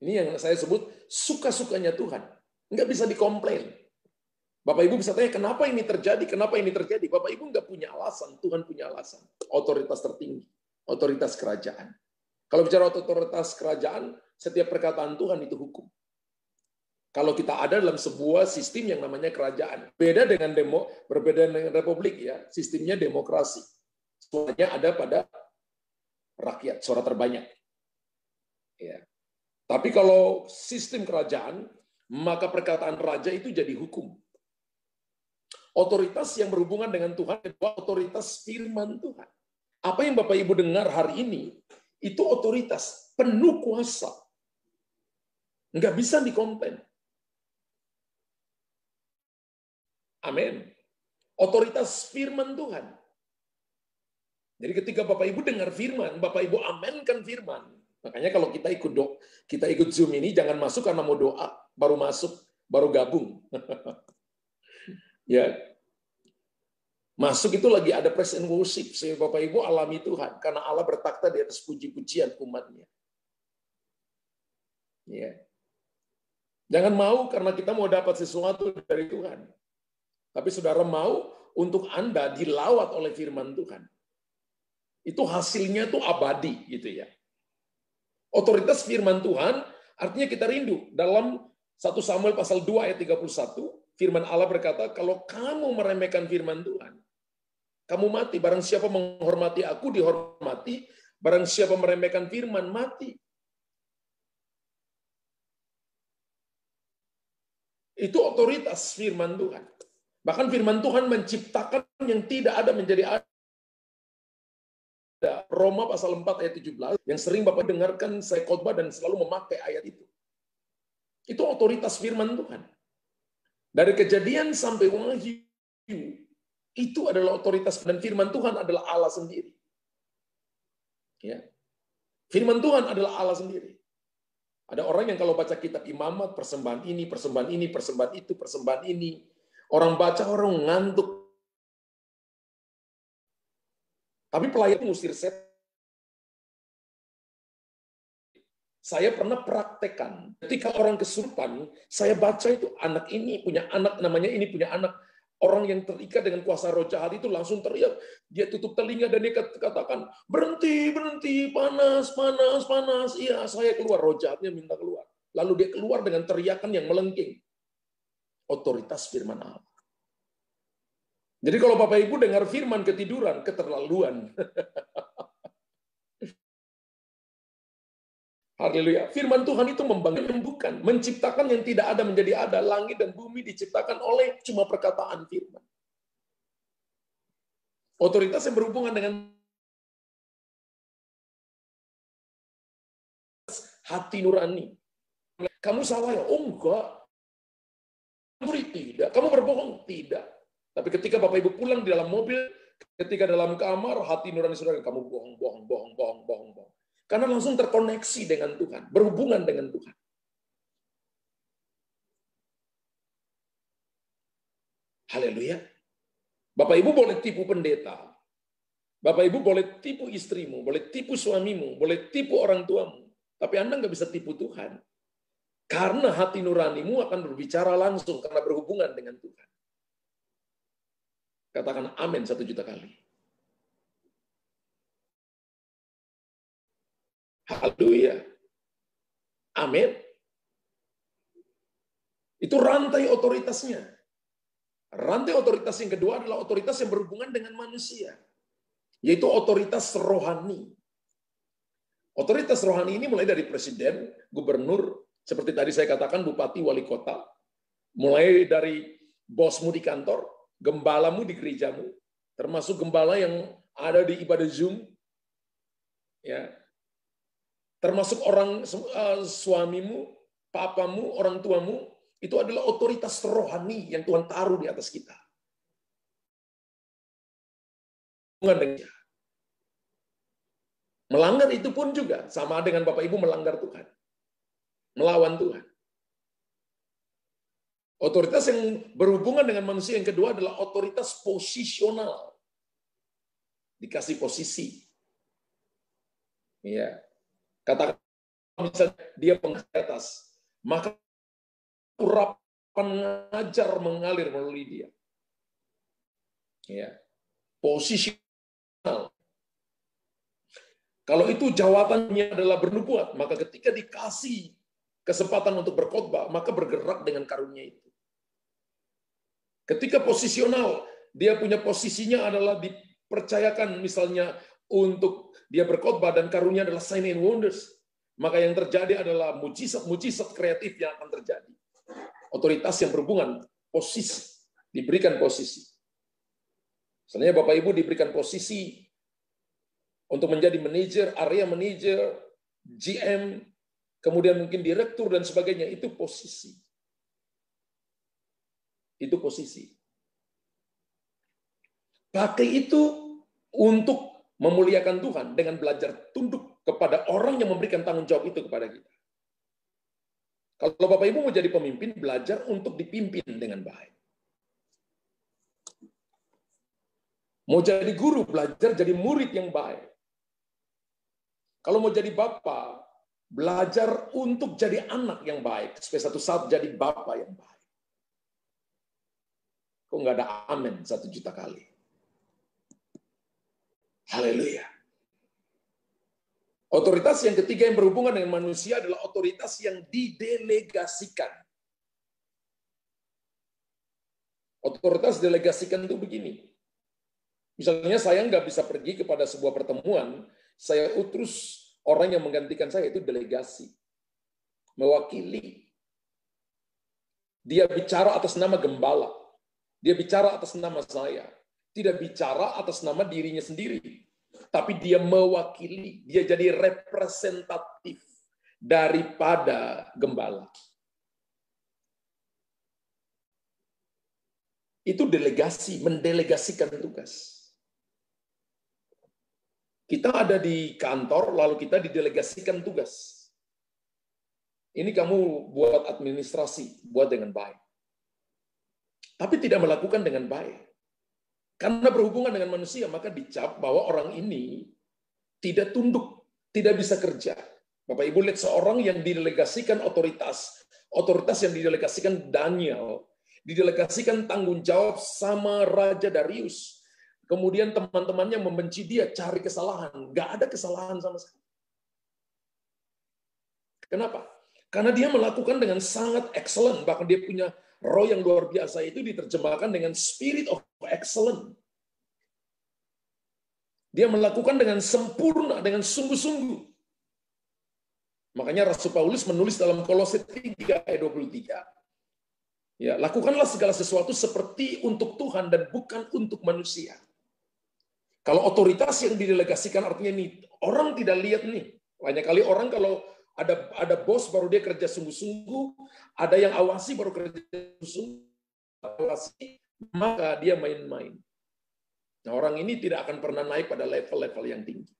Ini yang saya sebut suka-sukanya Tuhan. Nggak bisa dikomplain. Bapak Ibu bisa tanya, kenapa ini terjadi? Kenapa ini terjadi? Bapak Ibu nggak punya alasan, Tuhan punya alasan. Otoritas tertinggi, otoritas kerajaan. Kalau bicara otoritas kerajaan, setiap perkataan Tuhan itu hukum. Kalau kita ada dalam sebuah sistem yang namanya kerajaan, berbeda dengan republik ya, sistemnya demokrasi. Suaranya ada pada rakyat, suara terbanyak. Ya. Tapi kalau sistem kerajaan, maka perkataan raja itu jadi hukum. Otoritas yang berhubungan dengan Tuhan adalah otoritas firman Tuhan. Apa yang Bapak Ibu dengar hari ini, itu otoritas, penuh kuasa. Nggak bisa dikomplain. Amin. Otoritas firman Tuhan. Jadi ketika Bapak Ibu dengar firman, Bapak Ibu amenkan firman. Makanya kalau kita ikut Zoom ini, jangan masuk karena mau doa, baru masuk, baru gabung. Ya. Masuk itu lagi ada praise and worship, sehingga Bapak Ibu alami Tuhan, karena Allah bertakhta di atas puji-pujian umatnya. Ya. Jangan mau karena kita mau dapat sesuatu dari Tuhan. Tapi saudara mau untuk Anda dilawat oleh firman Tuhan. Itu hasilnya tuh abadi gitu ya. Otoritas firman Tuhan artinya kita rindu. Dalam 1 Samuel pasal 2 ayat 31, firman Allah berkata, kalau kamu meremehkan firman Tuhan, kamu mati. Barang siapa menghormati aku dihormati, barang siapa meremehkan firman mati. Itu otoritas firman Tuhan. Bahkan firman Tuhan menciptakan yang tidak ada menjadi ada. Roma pasal 4 ayat 17 yang sering Bapak dengarkan saya khotbah dan selalu memakai ayat itu. Itu otoritas firman Tuhan. Dari Kejadian sampai Wahyu, itu adalah otoritas dan firman Tuhan adalah Allah sendiri. Ya. Firman Tuhan adalah Allah sendiri. Ada orang yang kalau baca kitab Imamat, persembahan ini, persembahan ini, persembahan itu, persembahan ini, orang baca orang ngantuk. Tapi pelayan ngusir setan. Saya pernah praktekkan. Ketika orang kesurupan, saya baca itu anak ini punya anak, namanya ini punya anak. Orang yang terikat dengan kuasa roh jahat itu langsung teriak. Dia tutup telinga dan dia katakan, berhenti, berhenti, panas, panas, panas. Iya, saya keluar. Roh jahatnya minta keluar. Lalu dia keluar dengan teriakan yang melengking. Otoritas firman Allah. Jadi kalau Bapak Ibu dengar firman ketiduran, keterlaluan. Haleluya. Firman Tuhan itu membangun, menciptakan yang tidak ada menjadi ada. Langit dan bumi diciptakan oleh cuma perkataan firman. Otoritas yang berhubungan dengan hati nurani. Kamu salah ya? Oh enggak. Kamu tidak. Kamu berbohong? Tidak. Tapi ketika Bapak Ibu pulang di dalam mobil, ketika dalam kamar, hati nurani saudara, kamu bohong, bohong, bohong, bohong, bohong, bohong. Karena langsung terkoneksi dengan Tuhan, berhubungan dengan Tuhan. Haleluya. Bapak Ibu boleh tipu pendeta. Bapak Ibu boleh tipu istrimu, boleh tipu suamimu, boleh tipu orang tuamu. Tapi Anda nggak bisa tipu Tuhan. Karena hati nuranimu akan berbicara langsung, karena berhubungan dengan Tuhan. Katakan amin 1 juta kali. Haleluya. Amin. Itu rantai otoritasnya. Rantai otoritas yang kedua adalah otoritas yang berhubungan dengan manusia. Yaitu otoritas rohani. Otoritas rohani ini mulai dari presiden, gubernur, seperti tadi saya katakan bupati, wali kota. Mulai dari bosmu di kantor, gembalamu di gerejamu, termasuk gembala yang ada di ibadah Zoom. Ya. Termasuk orang suamimu, papamu, orang tuamu, itu adalah otoritas rohani yang Tuhan taruh di atas kita. Melanggar itu pun juga sama dengan Bapak Ibu melanggar Tuhan. Melawan Tuhan. Otoritas yang berhubungan dengan manusia yang kedua adalah otoritas posisional. Dikasih posisi. Ya. Katakan misalnya dia penghuni atas, maka urapan mengajar mengalir melalui dia. Ya. Posisional. Kalau itu jawabannya adalah bernubuat, maka ketika dikasih kesempatan untuk berkhotbah, maka bergerak dengan karunia itu. Ketika posisional, dia punya posisinya adalah dipercayakan misalnya untuk dia berkhotbah dan karunia adalah sign and wonders. Maka yang terjadi adalah mujizat-mujizat kreatif yang akan terjadi. Otoritas yang berhubungan, posisi, diberikan posisi. Misalnya Bapak Ibu diberikan posisi untuk menjadi manajer, area manajer, GM, kemudian mungkin direktur dan sebagainya, itu posisi. Itu posisi. Pakai itu untuk memuliakan Tuhan dengan belajar tunduk kepada orang yang memberikan tanggung jawab itu kepada kita. Kalau Bapak Ibu mau jadi pemimpin, belajar untuk dipimpin dengan baik. Mau jadi guru, belajar jadi murid yang baik. Kalau mau jadi bapak, belajar untuk jadi anak yang baik. Supaya satu saat jadi bapak yang baik. Kok nggak ada amin 1 juta kali? Haleluya. Otoritas yang ketiga yang berhubungan dengan manusia adalah otoritas yang didelegasikan. Otoritas delegasikan itu begini. Misalnya saya nggak bisa pergi kepada sebuah pertemuan, saya utus orang yang menggantikan saya, itu delegasi. Mewakili. Dia bicara atas nama gembala. Dia bicara atas nama saya. Tidak bicara atas nama dirinya sendiri. Tapi dia mewakili. Dia jadi representatif daripada gembala. Itu delegasi, mendelegasikan tugas. Kita ada di kantor, lalu kita didelegasikan tugas. Ini kamu buat administrasi, buat dengan baik. Tapi tidak melakukan dengan baik. Karena berhubungan dengan manusia, maka dicap bahwa orang ini tidak tunduk, tidak bisa kerja. Bapak Ibu lihat seorang yang didelegasikan otoritas yang didelegasikan Daniel, didelegasikan tanggung jawab sama Raja Darius. Kemudian teman-temannya membenci dia, cari kesalahan. Nggak ada kesalahan sama sekali. Kenapa? Karena dia melakukan dengan sangat excellent. Bahkan dia punya roh yang luar biasa, itu diterjemahkan dengan spirit of excellent. Dia melakukan dengan sempurna, dengan sungguh-sungguh. Makanya Rasul Paulus menulis dalam Kolose 3 ayat 23. Ya, lakukanlah segala sesuatu seperti untuk Tuhan dan bukan untuk manusia. Kalau otoritas yang didelegasikan artinya ini, orang tidak lihat nih. Banyak kali orang kalau ada bos baru dia kerja sungguh-sungguh, ada yang awasi baru kerja sungguh-sungguh, maka dia main-main. Nah, orang ini tidak akan pernah naik pada level-level yang tinggi.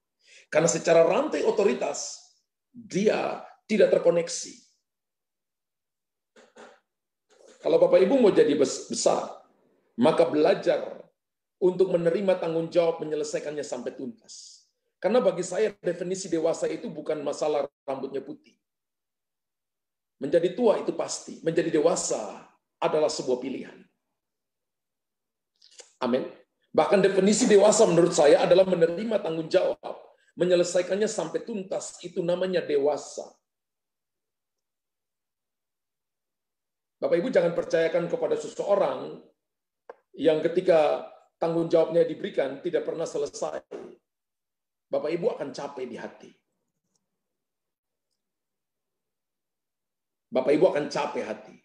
Karena secara rantai otoritas, dia tidak terkoneksi. Kalau Bapak Ibu mau jadi besar, maka belajar untuk menerima tanggung jawab menyelesaikannya sampai tuntas. Karena bagi saya definisi dewasa itu bukan masalah rambutnya putih. Menjadi tua itu pasti, menjadi dewasa adalah sebuah pilihan. Amin. Bahkan definisi dewasa menurut saya adalah menerima tanggung jawab, menyelesaikannya sampai tuntas, itu namanya dewasa. Bapak Ibu jangan percayakan kepada seseorang yang ketika tanggung jawabnya diberikan tidak pernah selesai. Bapak Ibu akan capek di hati. Bapak Ibu akan capek hati.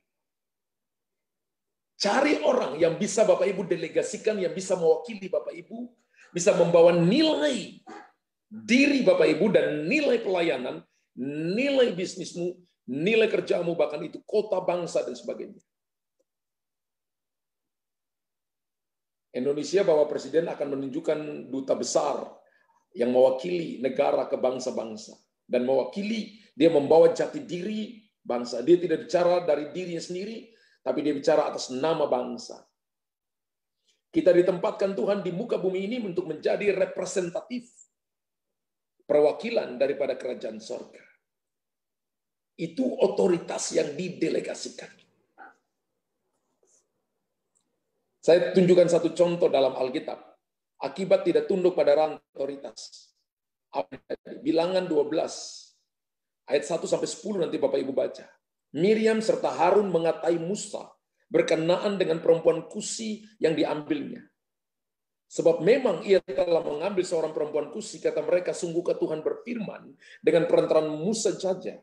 Cari orang yang bisa Bapak Ibu delegasikan, yang bisa mewakili Bapak Ibu, bisa membawa nilai diri Bapak Ibu dan nilai pelayanan, nilai bisnismu, nilai kerjamu, bahkan itu kota, bangsa, dan sebagainya. Indonesia, Bapak Presiden akan menunjukkan duta besar yang mewakili negara ke bangsa-bangsa. Dan mewakili, dia membawa jati diri bangsa. Dia tidak bicara dari dirinya sendiri, tapi dia bicara atas nama bangsa. Kita ditempatkan Tuhan di muka bumi ini untuk menjadi representatif perwakilan daripada kerajaan sorga. Itu otoritas yang didelegasikan. Saya tunjukkan satu contoh dalam Alkitab. Akibat tidak tunduk pada rantai otoritas. Bilangan 12, ayat 1-10 nanti Bapak Ibu baca. Miriam serta Harun mengatai Musa berkenaan dengan perempuan Kusi yang diambilnya. Sebab memang ia telah mengambil seorang perempuan Kusi, kata mereka, sungguhkah Tuhan berfirman dengan perantaran Musa saja?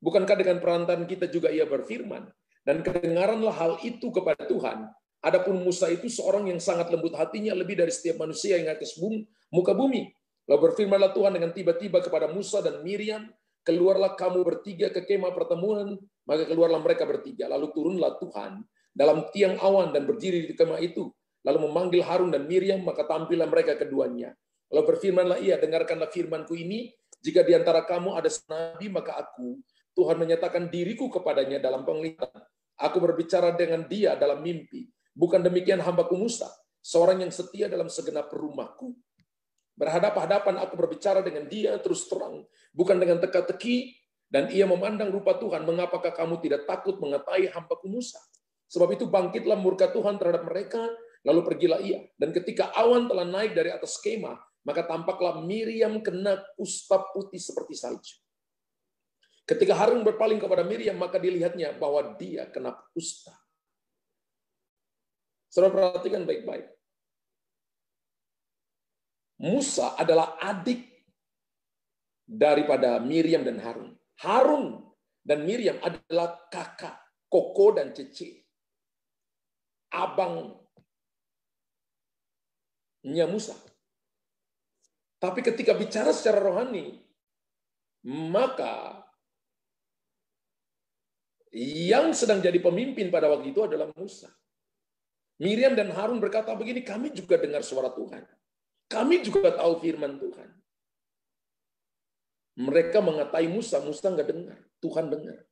Bukankah dengan perantaran kita juga ia berfirman? Dan kedengaranlah hal itu kepada Tuhan. Adapun Musa itu seorang yang sangat lembut hatinya lebih dari setiap manusia yang atas muka bumi. Lalu berfirmanlah Tuhan dengan tiba-tiba kepada Musa dan Miriam, keluarlah kamu bertiga ke kemah pertemuan, maka keluarlah mereka bertiga. Lalu turunlah Tuhan dalam tiang awan dan berdiri di kemah itu. Lalu memanggil Harun dan Miriam, maka tampillah mereka keduanya. Lalu berfirmanlah ia, dengarkanlah firmanku ini, jika di antara kamu ada nabi, maka aku, Tuhan menyatakan diriku kepadanya dalam penglihatan. Aku berbicara dengan dia dalam mimpi. Bukan demikian hambaku Musa, seorang yang setia dalam segenap rumahku. Berhadapan-hadapan aku berbicara dengan dia terus terang, bukan dengan teka-teki, dan ia memandang rupa Tuhan. Mengapakah kamu tidak takut mengatai hambaku Musa? Sebab itu bangkitlah murka Tuhan terhadap mereka, lalu pergilah ia. Dan ketika awan telah naik dari atas kemah, maka tampaklah Miriam kena kusta putih seperti salju. Ketika Harun berpaling kepada Miriam, maka dilihatnya bahwa dia kena kusta. Saudara perhatikan baik-baik. Musa adalah adik daripada Miriam dan Harun. Harun dan Miriam adalah kakak, koko dan cece. abangnya Musa. Tapi ketika bicara secara rohani, maka yang sedang jadi pemimpin pada waktu itu adalah Musa. Miriam dan Harun berkata begini, kami juga dengar suara Tuhan. Kami juga tahu firman Tuhan. Mereka mengatai Musa, Musa nggak dengar, Tuhan dengar.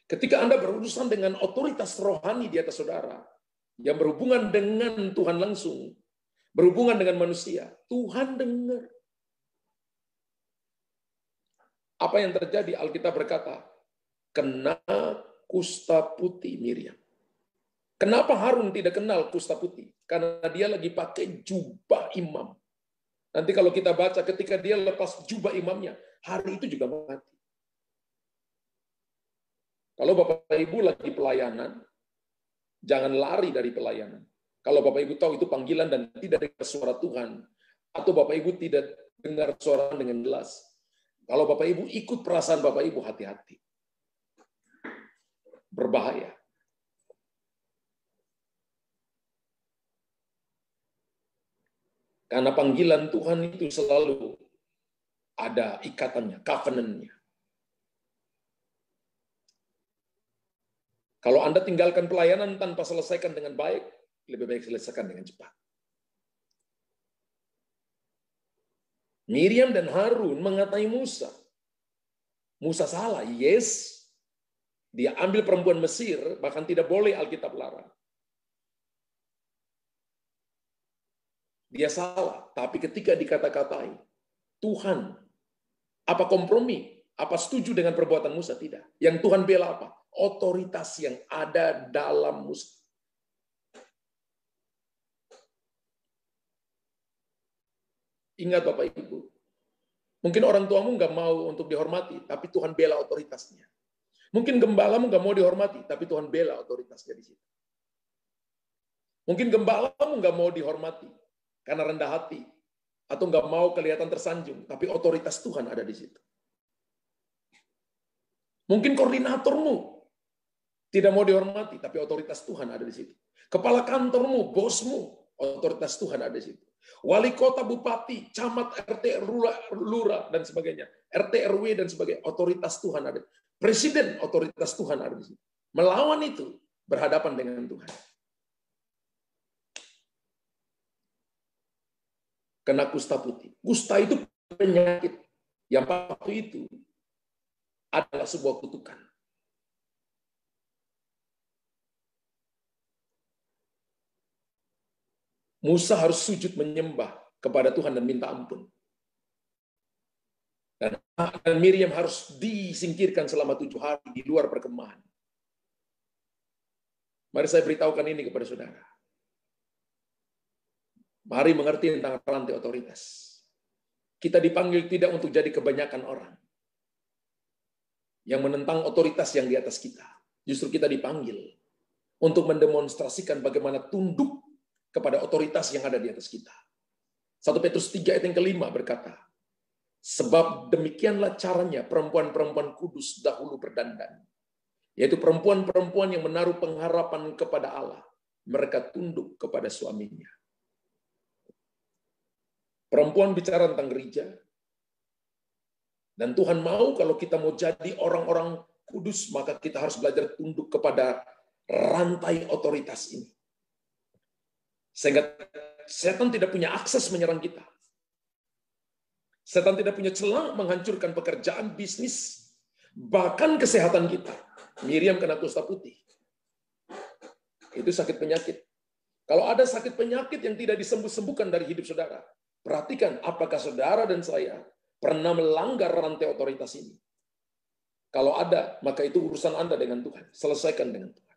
Ketika Anda berurusan dengan otoritas rohani di atas saudara, yang berhubungan dengan Tuhan langsung, berhubungan dengan manusia, Tuhan dengar. Apa yang terjadi? Alkitab berkata, kena kusta putih Miriam. Kenapa Harun tidak kenal kusta putih? Karena dia lagi pakai jubah imam. Nanti kalau kita baca ketika dia lepas jubah imamnya, hari itu juga mati. Kalau Bapak Ibu lagi pelayanan, jangan lari dari pelayanan. Kalau Bapak Ibu tahu itu panggilan dan tidak dengar suara Tuhan, atau Bapak Ibu tidak dengar suara dengan jelas, kalau Bapak Ibu ikut perasaan Bapak Ibu, hati-hati. Berbahaya. Karena panggilan Tuhan itu selalu ada ikatannya, covenant-nya. Kalau Anda tinggalkan pelayanan tanpa selesaikan dengan baik, lebih baik selesaikan dengan cepat. Miriam dan Harun mengatai Musa. Musa salah, yes. Dia ambil perempuan Mesir, bahkan tidak boleh Alkitab larang. Dia salah, tapi ketika dikata-katai, Tuhan, apa kompromi? Apa setuju dengan perbuatan Musa? Tidak. Yang Tuhan bela apa? Otoritas yang ada dalam Musa. Ingat Bapak Ibu, mungkin orang tuamu nggak mau untuk dihormati, tapi Tuhan bela otoritasnya. Mungkin gembalamu nggak mau dihormati, tapi Tuhan bela otoritasnya di situ. Mungkin gembalamu nggak mau dihormati karena rendah hati, atau nggak mau kelihatan tersanjung, tapi otoritas Tuhan ada di situ. Mungkin koordinatormu tidak mau dihormati, tapi otoritas Tuhan ada di situ. Kepala kantormu, bosmu, otoritas Tuhan ada di situ. Wali kota, bupati, camat, RT, lurah, dan sebagainya. RT, RW, dan sebagainya. Otoritas Tuhan ada. Presiden, otoritas Tuhan ada di situ. Melawan itu, berhadapan dengan Tuhan. Kena kusta putih. Kusta itu penyakit. Yang waktu itu adalah sebuah kutukan. Musa harus sujud menyembah kepada Tuhan dan minta ampun. Dan Miriam harus disingkirkan selama 7 hari di luar perkemahan. Mari saya beritahukan ini kepada saudara. Mari mengerti tentang rantai otoritas. Kita dipanggil tidak untuk jadi kebanyakan orang yang menentang otoritas yang di atas kita. Justru kita dipanggil untuk mendemonstrasikan bagaimana tunduk kepada otoritas yang ada di atas kita. 1 Petrus 3 ayat yang kelima berkata, sebab demikianlah caranya perempuan-perempuan kudus dahulu berdandan, yaitu perempuan-perempuan yang menaruh pengharapan kepada Allah. Mereka tunduk kepada suaminya. Perempuan bicara tentang gereja, dan Tuhan mau kalau kita mau jadi orang-orang kudus, maka kita harus belajar tunduk kepada rantai otoritas ini. Sehingga setan tidak punya akses menyerang kita. Setan tidak punya celah menghancurkan pekerjaan, bisnis, bahkan kesehatan kita. Miriam kena kusta putih. Itu sakit penyakit. Kalau ada sakit penyakit yang tidak disembuh-sembuhkan dari hidup saudara, perhatikan apakah saudara dan saya pernah melanggar rantai otoritas ini. Kalau ada, maka itu urusan Anda dengan Tuhan. Selesaikan dengan Tuhan.